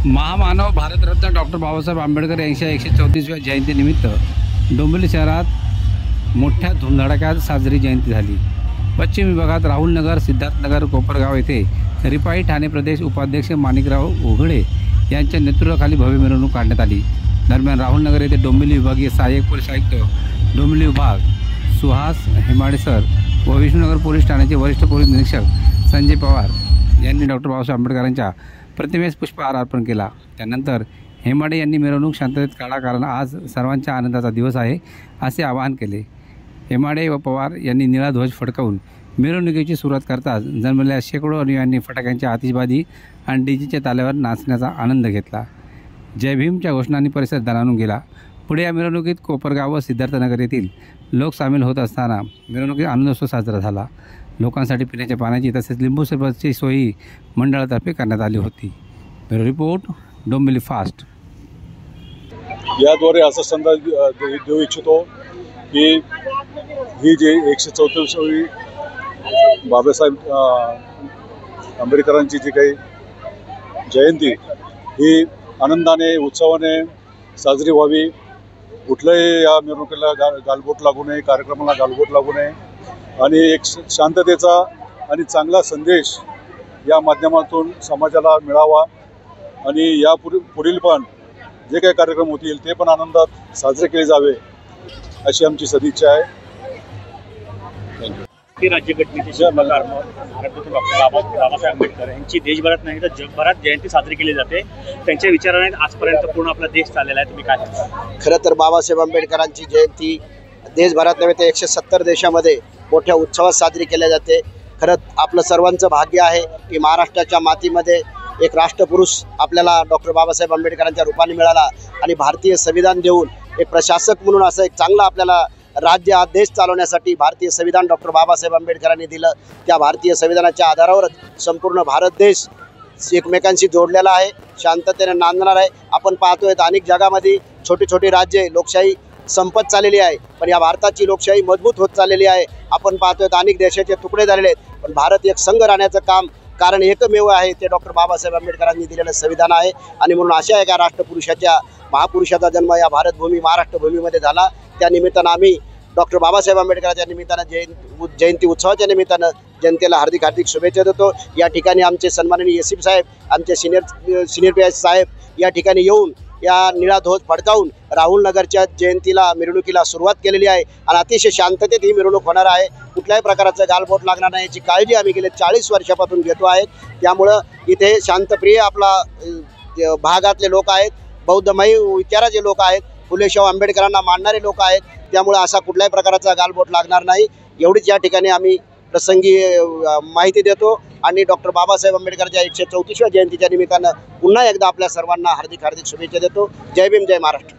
महामानव भारतरत्न डॉक्टर बाबासाहेब आंबेडकर यांच्या 134व्या जयंतीनिमित्त डोंबिवली शहरात मोठ्या धुमधडाक्यात साजरी जयंती झाली। पश्चिम विभागात राहुलनगर, सिद्धार्थनगर, कोपरगाव येथे रिपाई ठाणे प्रदेश उपाध्यक्ष माणिकराव उघडे यांच्या नेतृत्वाखाली भव्य मिरवणूक काढण्यात आली। दरम्यान राहुलनगर येथे डोंबिवली विभागीय सहाय्यक पोलीस आयुक्त डोंबिवली विभाग सुहास हेमाडे सर व विष्णुनगर पोलीस ठाण्याचे वरिष्ठ पोलीस निरीक्षक संजय पवार यांनी डॉक्टर बाबासाहेब आंबेडकरांच्या प्रतिमेस पुष्पहार अर्पण केला। त्यानंतर हेमाडे यांनी मिरवणूक शांततेत काढा, कारण आज सर्वांच्या आनंदाचा दिवस आहे असे आवाहन केले। हेमाडे व पवार यांनी निळा ध्वज फडकवून मिरवणुकीची सुरुवात करताच जन्मलेल्या शेकडो अनुयायांनी फटाक्यांच्या आतिषबाजी आणि डीजेच्या तालावर नाचण्याचा आनंद घेतला। जय भीमच्या घोषणांनी परिसर दणाणून गेला। पुढे या मिरवणुकीत कोपरगाव व सिद्धार्थनगर येथील लोक सामील होत असताना मिरवणुकीत आनंदोत्सव साजरा झाला। लोकांसाठी पिण्याच्या पाण्याची तसेच लिंबू सरबताची सोयी मंडळातर्फे करण्यात आली होती। Bureau report, Dombivli fast. याद्वारे असा संदेश देऊ इच्छितो की ही जी 134वी बाबासाहेब आंबेडकरांची जी काही जयंती ही आनंदाने उत्सवाने साजरी व्हावी। कुठल्याही या मिरवणुकीला गालबोट लागू नये, कार्यक्रमाला गालबोट लागू नये आणि एक शांततेचा आणि चांगला संदेश या माध्यमातून समाजाला मिळावा आणि या पुढील पण जे काही कार्यक्रम होतील ते पण आनंदात साजरे केले जावे अशी आमची सदिच्छा आहे। थँक्यू। राज्यघटनेचे शिल्पकार भारतरत्न डॉक्टर बाबासाहेब आंबेडकर यांची देशभरात नाही तर जगभरात जयंती साजरी केली जाते। त्यांच्या विचाराने आजपर्यंत पूर्ण आपला देश चाललेला आहे। तुम्ही काय सांगता? खरं तर बाबासाहेब आंबेडकरांची जयंती देशभरात नव्हे तर 170 देशामध्ये मोठ्या उत्सवात साजरी केली जाते। खरं आपलं सर्वांचं भाग्य आहे की महाराष्ट्राच्या मातीमध्ये एक राष्ट्रपुरुष आपल्याला डॉक्टर बाबासाहेब आंबेडकरांच्या रूपाने मिळाला आणि भारतीय संविधान देऊन एक प्रशासक म्हणून असं एक चांगलं आपल्याला राज्य हा देश चालवण्यासाठी भारतीय संविधान डॉक्टर बाबासाहेब आंबेडकरांनी दिलं। त्या भारतीय संविधानाच्या आधारावरच संपूर्ण भारत देश एकमेकांशी जोडलेला आहे, शांततेने नांदणार आहे। आपण पाहतोय अनेक जगामध्ये छोटी छोटी राज्ये लोकशाही संपत चाललेली आहे, पण या भारताची लोकशाही मजबूत होत चाललेली आहे। आपण पाहतोय अनेक देशाचे तुकडे झालेले आहेत, पण भारत एक संघ राहण्याचं काम कारण एकमेव आहे ते डॉक्टर बाबासाहेब आंबेडकरांनी दिलेलं संविधान आहे। आणि म्हणून अशा एका राष्ट्रपुरुषाच्या महापुरुषाचा जन्म या भारतभूमी महाराष्ट्रभूमीमध्ये झाला। त्या निमित्तानं आम्ही डॉक्टर बाबासाहेब आंबेडकरांच्या निमित्तानं जयंती उत्सवाच्या निमित्तानं जनतेला हार्दिक हार्दिक शुभेच्छा देतो। या ठिकाणी आमचे सन्माननीय एसीपी साहेब, आमचे सिनियर पीएस साहेब या ठिकाणी येऊन या निळा ध्वज फडकावून राहुलनगरच्या जयंतीला मिरवणुकीला सुरुवात केलेली आहे आणि अतिशय शांततेत ही मिरवणूक होणार आहे। कुठल्याही प्रकारचं गालबोट लागणार नाही याची काळजी आम्ही गेले 40 वर्षापासून घेतो आहेत। त्यामुळं इथे शांतप्रिय आपला भागातले लोक आहेत, बौद्धमयी विचाराचे लोक आहेत, फुले शाहू आंबेडकरांना मानणारे लोक आहेत। त्यामुळे असा कुठल्याही प्रकारचा गालबोट लागणार नाही एवढीच या ठिकाणी आम्ही प्रसंगी माहिती देतो आणि डॉक्टर बाबासाहेब आंबेडकरच्या 134व्या जयंतीच्या निमित्तानं पुन्हा एकदा आपल्या सर्वांना हार्दिक हार्दिक शुभेच्छा देतो। जय भीम, जय महाराष्ट्र।